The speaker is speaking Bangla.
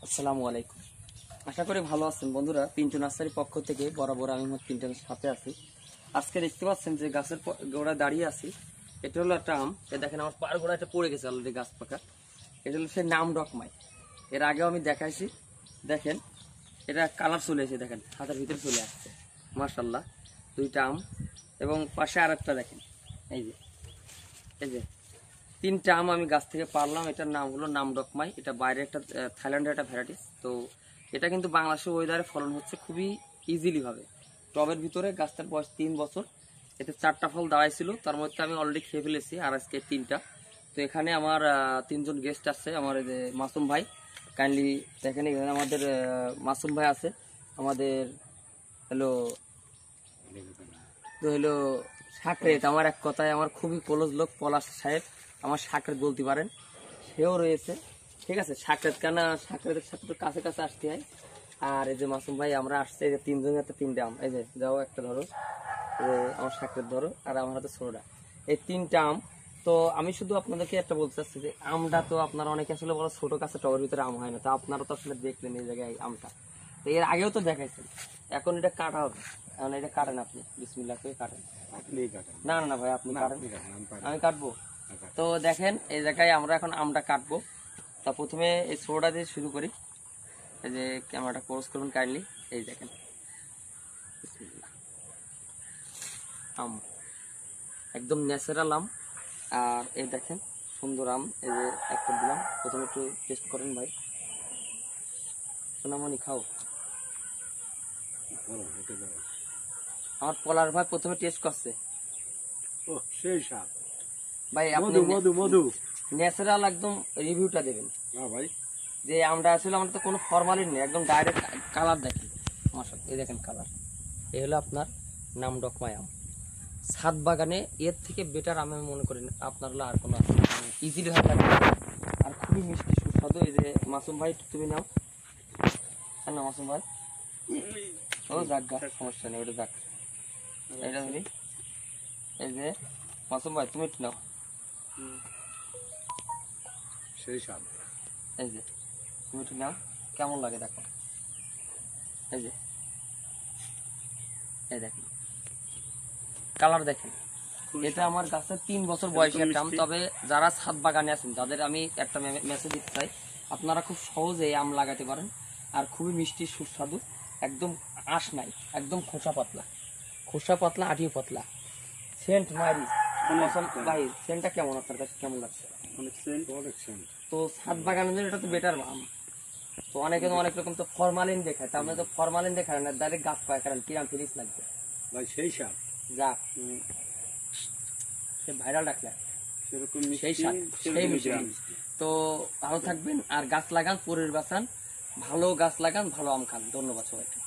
আসসালামু আলাইকুম। আশা করি ভালো আছেন বন্ধুরা। পিন্টু নার্সারির পক্ষ থেকে বরাবর আমি পিন্টুর সাথে আছি। আজকে দেখতে পাচ্ছেন যে গাছের গোড়ায় দাঁড়িয়ে আছি। এটা হলো একটা আম। দেখেন আমার পার গোড়া একটা পড়ে গেছে অলরেডি গাছ পাকা। এটা হলো সেই নাম ডকমাই। এর আগেও আমি দেখাইছি। দেখেন এটা কালার চলে এসে দেখেন হাতের ভিতরে চলে আসছে। মাশাআল্লাহ, দুইটা আম এবং পাশে আর একটা দেখেন। এই যে তিনটা আম আমি গাছ থেকে পারলাম। এটার নাম হলো নাম ডকমাই। এটা বাইরে একটা থাইল্যান্ডের একটা ভ্যারাইটিস। তো এটা কিন্তু বাংলাদেশের ওয়েদারে ফলন হচ্ছে খুবই ইজিলি ভাবে। টবের ভিতরে গাছটার বয়স 3 বছর। এতে 4টা ফল দাঁড়াইছিল, তার মধ্যে আমি অলরেডি খেয়ে ফেলেছি আর আজকে 3টা। তো এখানে আমার 3জন গেস্ট আসছে। আমার এই যে মাসুম ভাই, কাইন্ডলি দেখেন এখানে আমাদের মাসুম ভাই আছে। আমাদের হ্যালো তো হলো সাকরেত, আমার এক কথায় আমার খুবই ক্লোজ লোক পলাশ সাহেব, আমার সাকরেত বলতে পারেন, সেও রয়েছে। ঠিক আছে, সাকরেত কেন সাকরেতের সাথে তো কাছে কাছে আসতে হয়। আর এই যে মাসুম ভাই আমরা আসছে, এই যে 3জন হাতে 3টে আম। এই যে যাও একটা ধরো, আমার সাকরেত ধরো, আর আমার হাতে ছোটটা, এই 3টা আম। তো আমি শুধু আপনাদেরকে একটা বলতে চাচ্ছি যে আমটা তো আপনারা অনেকে আসলে বড় ছোট কাছে টবের ভিতরে আম হয় না, তো আপনারা তো আসলে দেখলেন এই জায়গায় আমটা। তো এর আগেও তো দেখাইছেন, এখন এটা কাটা হবে। এখন এটা কাটেন আপনি, বিসমিল্লাহ করে কাটেন। না না না ভাই, আপনি কাটেন, আমি কাটবো। তো দেখেন এই জায়গায় আমরা এখন আমটা কাটবো। তা প্রথমে এই ছোটটা দিয়ে শুরু করি। এই যে ক্যামেরাটা ক্লোজ করুন কাইন্ডলি। এই দেখেন বিসমিল্লাহ, আম একদম ন্যাচারাল আম। আর এই দেখেন সুন্দর আম। এই যে একটা দিলাম, প্রথমে একটু টেস্ট করেন ভাই। সোনামণি খাও। আমার পলার ভাই প্রথমে টেস্ট করছে। ও সেই স্বাদ ভাই আপনি মধু মধু ন্যাচারাল একদম রিভিউটা দেবেন। না ভাই, যে আমরা আসলে আমাদের তো কোনো ফরমালিন নেই, একদম ডাইরেক্ট কালার দেখেন। মাশাআল্লাহ, এই দেখেন কালার। এই হলো আপনার নাম ডকমাই আম। ছাদ বাগানে এর থেকে বেটার আমি মনে করি না আপনার হলো আর কোনো ইজিলি ভাবে লাগে আর খুবই মিষ্টি সুস্বাদু। এই যে মাসুম ভাই তুমি নাও না, মাসুম ভাই ও যাক গা, সমস্যা নেই, ওটা যাক। এটা ধরি, এই যে মাসুম ভাই তুমি একটু নাও। সেই স্বাদ। এই যে তুমি একটু নাও, কেমন লাগে দেখো। এই যে এই দেখেন কালার দেখেন। এটা আমার গাছে 3 বছর বয়সী একটা আম। তবে যারা ছাদ বাগানে আছেন তাদের আমি একটা মেসেজ দিতে চাই, আপনারা খুব সহজে আম লাগাতে পারেন। আর খুবই মিষ্টি সুস্বাদু, একদম আঁশ নাই, একদম খোসা পাতলা আঠিও পাতলা। সেন্ট মারি ভাই, সেন্টটা কেমন আপনার কাছে, কেমন লাগছে? অনেক সেন্ট, অনেক সেন্ট। তো ছাদ বাগানের জন্য এটা তো বেটার আম। তো অনেকে তো অনেক রকম তো ফরমালিন দেখায়, তার মধ্যে তো ফরমালিন দেখায় না, ডাইরেক্ট গাছ পায়, কারণ কিরাম ফিরিস লাগবে ভাই সেই স্বাদ। যাক ভাইরাল রাখলে সেরকম সেই স্বাদ, সেই মিষ্টি। তো ভালো থাকবেন আর গাছ লাগান, পরিবেশ বাঁচান, ভালো গাছ লাগান, ভালো আম খান। ধন্যবাদ সবাইকে।